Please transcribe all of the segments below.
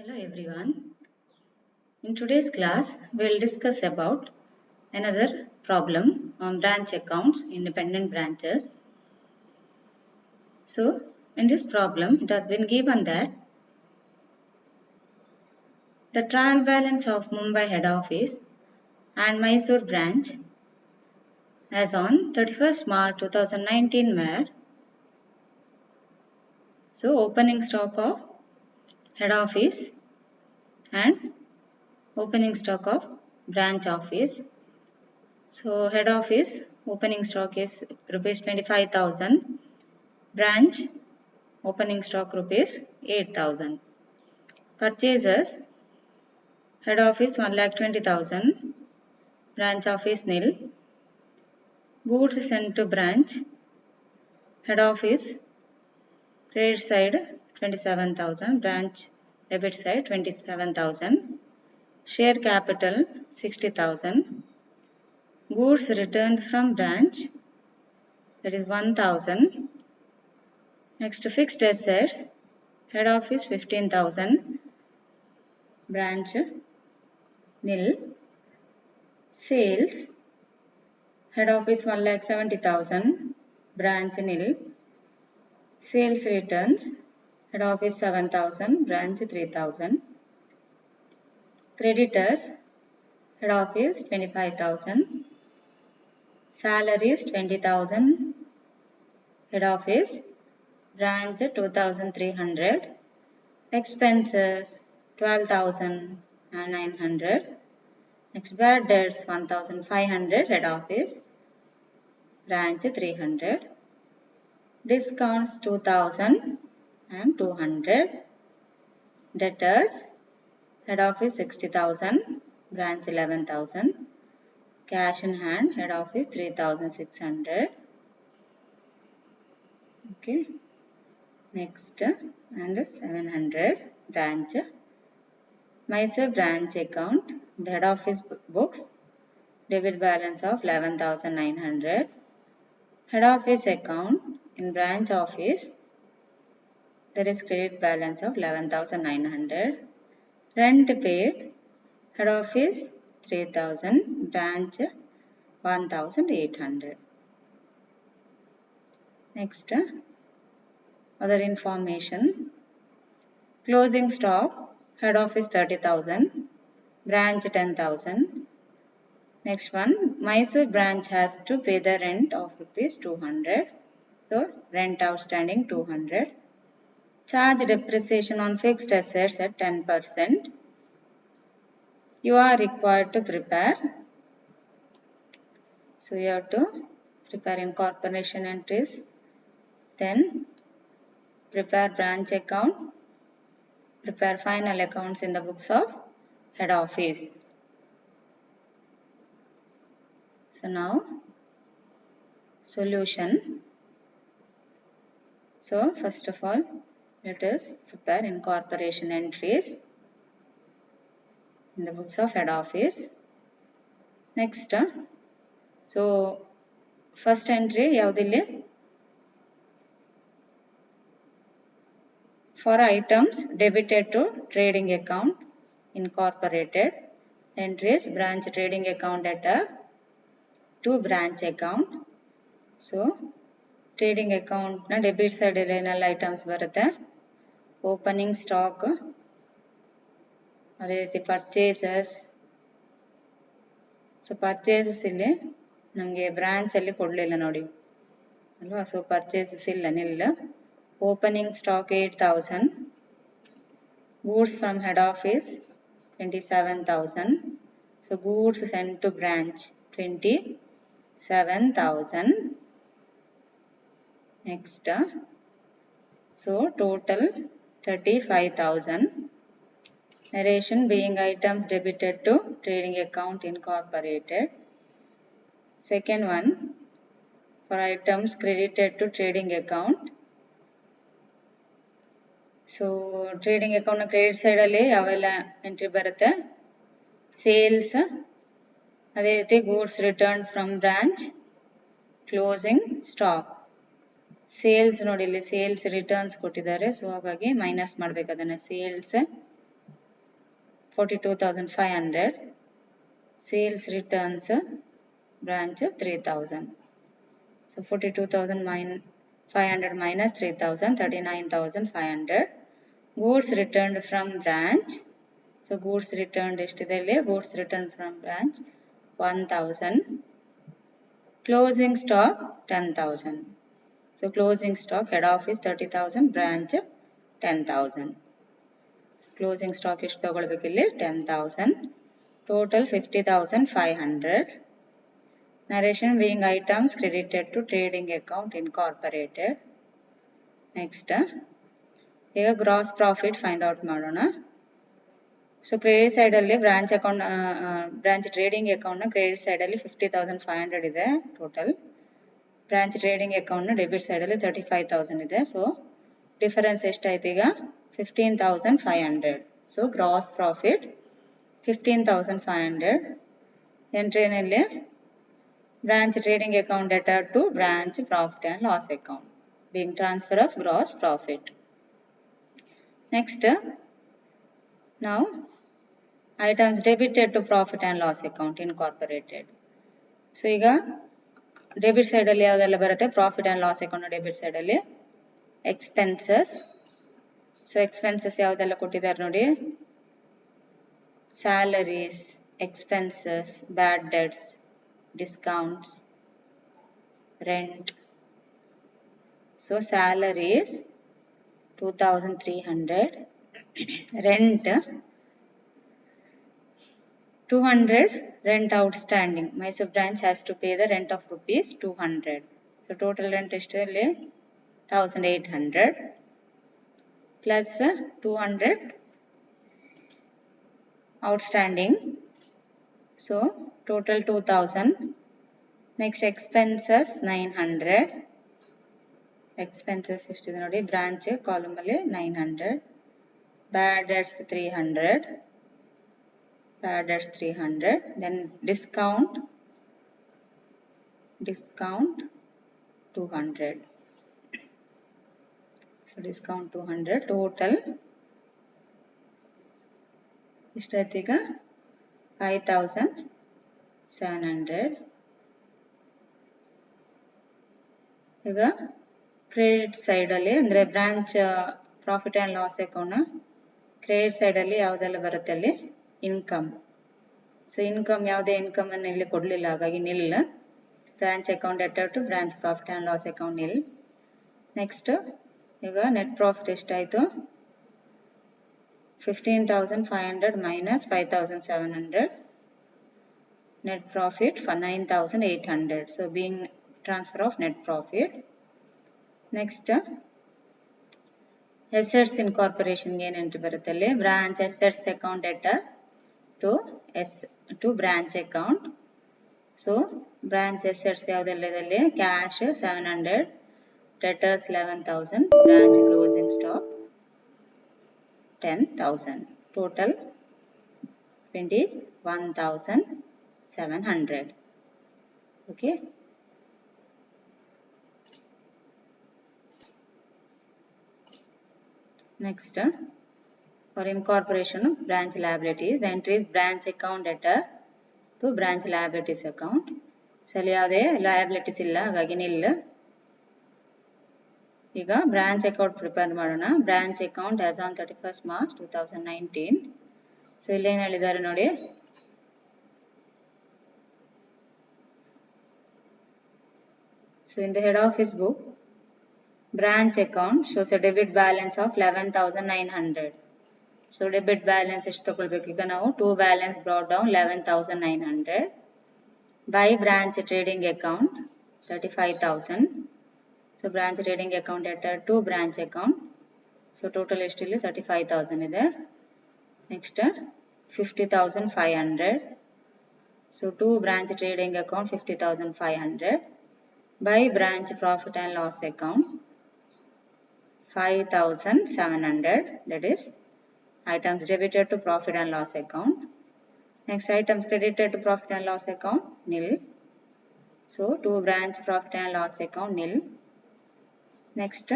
Hello everyone. In today's class, we will discuss about another problem on branch accounts, independent branches. So, in this problem, it has been given that the trial balance of Mumbai head office and Mysore branch as on 31st March 2019 were, so opening stock of head office and opening stock of branch office. So head office opening stock is rupees 25,000, branch opening stock rupees 8,000. Purchases head office 1,20,000, branch office nil. Goods sent to branch, head office credit side 27,000, branch debit side 27,000. Share capital 60,000. Goods returned from branch, that is 1,000. Next, fixed assets, head office 15,000, branch nil. Sales, head office 1,70,000, branch nil. Sales returns, head office 7,000, branch 3,000. Creditors, head office 25,000. Salaries 20,000, head office, branch 2,300. Expenses 12,900. Next, bad debts 1,500, head office, branch 300. Discounts 2,000 and 200. Debtors, head office 60,000, branch 11,000. Cash in hand, head office 3,600. Okay. Next, and 700, branch. Mysore branch account, the head office books, debit balance of 11,900. Head office account in branch office, there is credit balance of 11,900. Rent paid, head office 3,000, branch 1,800. Next, other information. Closing stock, head office 30,000, branch 10,000. Next one, Mysore branch has to pay the rent of rupees 200. So, rent outstanding 200. Charge depreciation on fixed assets at 10%. You are required to prepare. So, you have to prepare incorporation entries. Then, prepare branch account. Prepare final accounts in the books of head office. So, now, solution. So, first of all, let us prepare incorporation entries in the books of head office. Next, so first entry yaudilli for items debited to trading account incorporated. Entries branch trading account at to branch account. So trading account na debit side all items barutte. Opening stock, ಅದೇ ರೀತಿ purchases. So purchases ಇಲ್ಲಿ ನಮಗೆ ಬ್ರಾಂಚಲ್ಲಿ ಕೊಡಲಿಲ್ಲ ನೋಡಿ ಅಲ್ವಾ. So purchases ಇಲ್ಲ ನಿಲ್ಲ. Opening stock 8,000. Goods from head office 27,000. So goods sent to branch 27,000. Next, so total 35,000. Narration being items debited to trading account incorporated. Second one, for items credited to trading account. So trading account credit side alli yavella entry barutte. Sales, ಅದೇ ರೀತಿ goods returned from branch, closing stock. Sales ನೋಡಿ ಇಲ್ಲಿ sales returns ಕೊಟ್ಟಿದ್ದಾರೆ. So ಹಾಗಾಗಿ minus ಮಾಡಬೇಕು ಅದನ್ನು. Sales 42,500. Sales returns branch 3,000. So 42,500 minus 3,000, 39,500. Goods returned from branch. So goods returned goods returned from branch 1,000. Closing stock 10,000. So closing stock head office 30,000, branch 10,000. Closing stock ಎಷ್ಟು ತಗೊಳ್ಬೇಕು ಇಲ್ಲಿ 10,000. Total 50,500. Narration being items credited to trading account incorporated. Next, ಈಗ gross profit find out ಮಾಡೋಣ. So credit side ಅಲ್ಲಿ branch account branch trading account ನ credit side ಅಲ್ಲಿ 50,500 ಇದೆ total. Branch trading account ನ debit side ಅಲ್ಲಿ 35,000 ಇದೆ. So difference ಎಷ್ಟಾಯ್ತು ಈಗ 15,500. So gross profit 15,500. Entry ನಲ್ಲಿ branch trading account debtor to branch profit and loss account being transfer of gross profit. Next, now items debited to profit and loss account incorporated. So ಈಗ debit side ಅಲ್ಲಿ ಯಾವುದೆಲ್ಲ ಬರುತ್ತೆ profit and loss account debit side ಅಲ್ಲಿ expenses. So expenses ಯಾವುದೆಲ್ಲ ಕೊಟ್ಟಿದ್ದಾರೆ ನೋಡಿ, salaries, expenses, bad debts, discounts, rent. So salaries 2,300, rent 200, rent outstanding. Mysore branch has to pay the rent of rupees 200. So total rent ಎಷ್ಟು ಇಲ್ಲಿ 1,800 plus 200 outstanding. So total 2,000. Next expenses 900. Expenses ಎಷ್ಟಿದೆ ನೋಡಿ, branch column ಅಲ್ಲಿ 900. Bad debts 300. Bad debts 300. Then discount 200. So discount 200. Total ಎಷ್ಟಾಯ್ತು ಈಗ 5,700. ಈಗ credit side ಅಲ್ಲಿ ಅಂದ್ರೆ branch profit and loss account ನ ಕ್ರೆಡಿಟ್ ಸೈಡ್ ಅಲ್ಲಿ ಯಾವುದೆಲ್ಲ ಬರುತ್ತೆ ಅಲ್ಲಿ ಇನ್ಕಮ್. ಸೊ ಇನ್ಕಮ್ ಯಾವುದೇ ಇನ್ಕಮ್ ಅನ್ನು ಇಲ್ಲಿ ಕೊಡಲಿಲ್ಲ, ಹಾಗಾಗಿ nil. Branch account debtor to branch profit and loss account nil. Next ಈಗ ನೆಟ್ ಪ್ರಾಫಿಟ್ ಎಷ್ಟಾಯ್ತು 15,500 minus 5,700. Net profit for 9,800. So being transfer of net profit. Next, assets incorporation gain entry ಬರುತ್ತೆ ಅಲ್ಲಿ branch assets account debtor to branch account. So branch assets ಯಾವುದೆಲ್ಲ ಇದೆ ಅಲ್ಲಿ cash 700, debtors 11,000, branch closing stock 10,000. Total 21,700. Okay. Next, for incorporation of branch liabilities, the entry is branch account debtor to branch liabilities account. So ಅಲ್ಲಿ ಯಾವುದೇ liabilities ಇಲ್ಲ, ಹಾಗಾಗಿ ನಿಲ್. ಈಗ branch account prepare ಮಾಡೋಣ. Branch account as on 31st March 2019. So ಇಲ್ಲೇನು ಹೇಳಿದ್ದಾರೆ ನೋಡಿ, so in the head office book, branch account shows a debit balance of 11,900. So debit balance ಎಷ್ಟು ತಗೊಳ್ಬೇಕು ಈಗ ನಾವು, to balance brought down 11,900 by branch trading account 35,000. So branch trading account debtor to branch account. So total ಎಷ್ಟು ಇಲ್ಲಿ 35,000 ಇದೆ. Next 50,500. So to branch trading account 50,500 by branch profit and loss account 5,700. That is items debited to profit and loss account. Next, items credited to profit and loss account nil. So to branch profit and loss account nil. Next,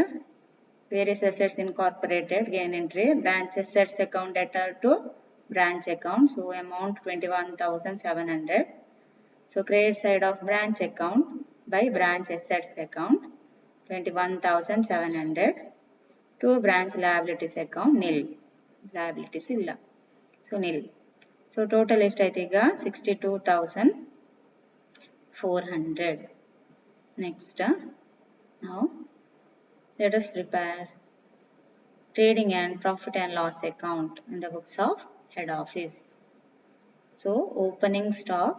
various assets incorporated gain entry, branch assets account debtor to branch account. So amount 21,700. So credit side of branch account by branch assets account 21,700 to branch liabilities account nil. Liabilities illa. So nil. So total estaitiga 62,400. Next, now let us prepare trading and profit and loss account in the books of head office. So opening stock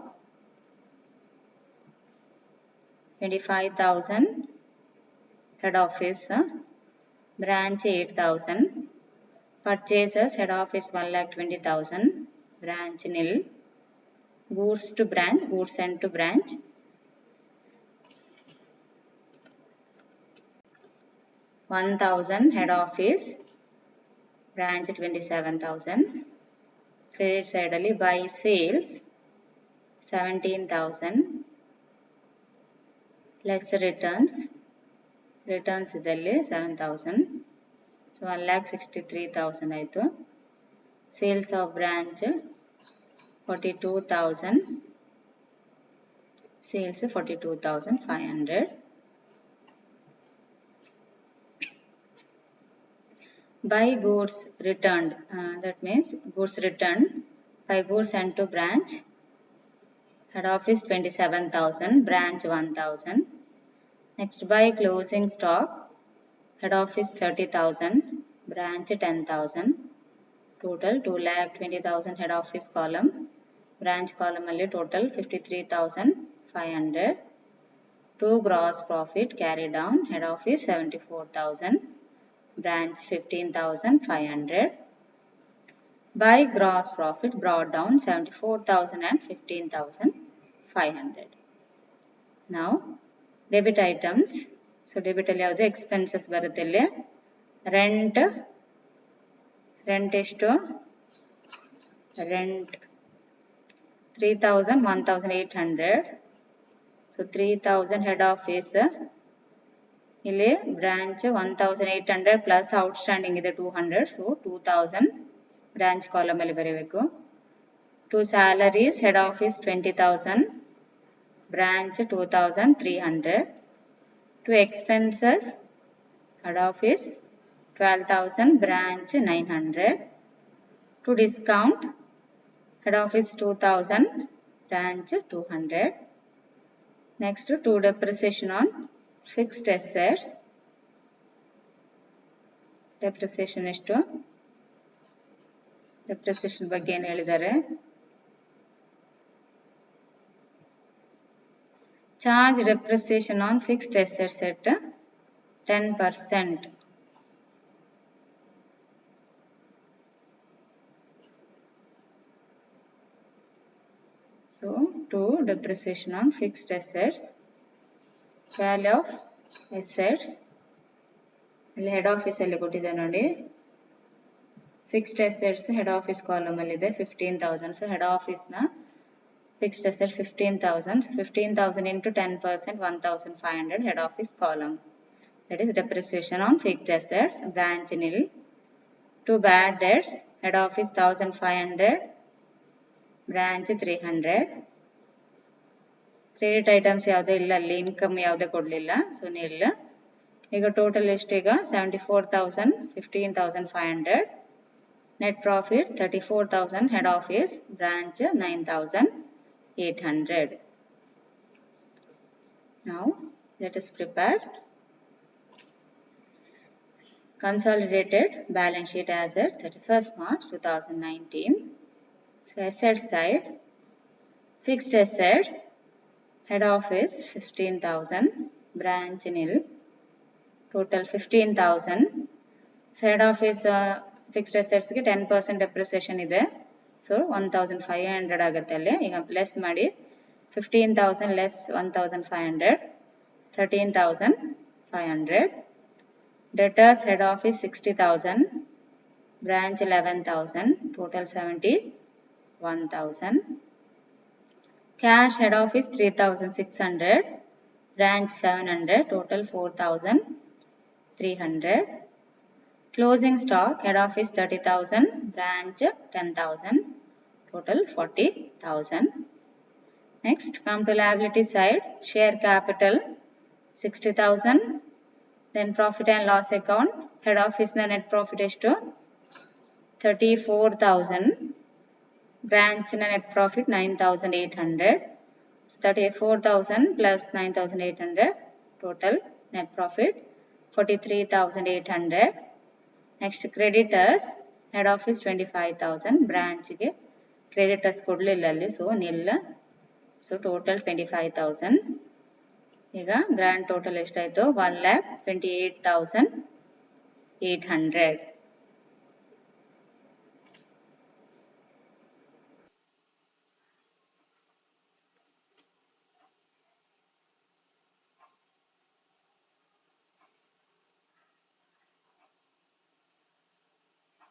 25,000, head office branch 8,000, purchases head office 1,20,000, branch nil, goods to branch, goods sent to branch 1,000, head office branch 27,000, credit side ali buy sales 17,000 less returns idalli 7,000. So 1,63,000 ಆಯಿತು. Sales of branch 42,000. Sales 42,500. Buy goods returned. That means goods returned. Buy goods sent to branch. Head office 27,000. Branch 1,000. Next buy closing stock. Head office 30,000. Branch 10,000. Total 2,20,000 head office column. Branch column alli total 53,500. To gross profit carry down. Head office 74,000. Branch 15,500. By gross profit brought down 74,000 and 15,500. Now debit items. So debit alli yavadu expenses barutte illi. Rent ಎಷ್ಟು rent 3,000 1,800. So 3,000 head office ಇಲ್ಲಿ branch 1,800 plus outstanding ಇದೆ 200. So 2,000 branch column ಅಲ್ಲಿ ಬರೆಯಬೇಕು. To salaries head office 20,000, branch 2,300. To expenses head office 12,000, branch 900. To discount head office 2,000, branch 200. Next to depreciation on fixed assets. Depreciation ಎಷ್ಟು? Depreciation ಬಗ್ಗೆ ಏನು ಹೇಳಿದ್ದಾರೆ? Charge depreciation on fixed assets at 10%. So, to depreciation on fixed assets, value of assets, head office alli kottide nodi, fixed assets head office column alli ide 15,000. So, head office na fixed assets 15,000. So, 15,000 into 10%, 1,500 head office column. That is depreciation on fixed assets, branch nil. To bad debts, head office 1,500. Branch 300. Credit items ಯಾವುದು ಇಲ್ಲ ಅಲ್ಲಿ, income ಯಾವುದೇ ಕೊಡಲಿಲ್ಲ, so nil. ಈಗ total ಎಷ್ಟೀಗ 74,000, 15,500. Net profit 34,000 head office, branch 9,800. Now let us prepare consolidated balance sheet as at 31st March 2019. So asset side, fixed assets, head office 15,000, branch nil, total 15,000. So head office fixed assets ಗೆ 10% depreciation ಇದೆ. So 1,500 ಆಗುತ್ತೆ ಅಲ್ಲಿ. ಈಗ plus ಮಾಡಿ 15,000 less 1,500, 13,500. Debtors head office 60,000, branch 11,000, total 71,000. Cash head office 3,600, branch 700, total 4,300. Closing stock head office 30,000, branch 10,000, total 40,000. Next, come to liability side, share capital 60,000, then profit and loss account, head office net profit is to 34,000, branch net profit 9,800. So 34,000 plus 9,800, total net profit 43,800. Next, creditors, head office 25,000, branch ಗೆ creditors ಕೊಡಲಿಲ್ಲ ಅಲ್ಲಿ, so nil. So total 25,000. ಈಗ grand total ಎಷ್ಟಾಯಿತು? 1,28,800.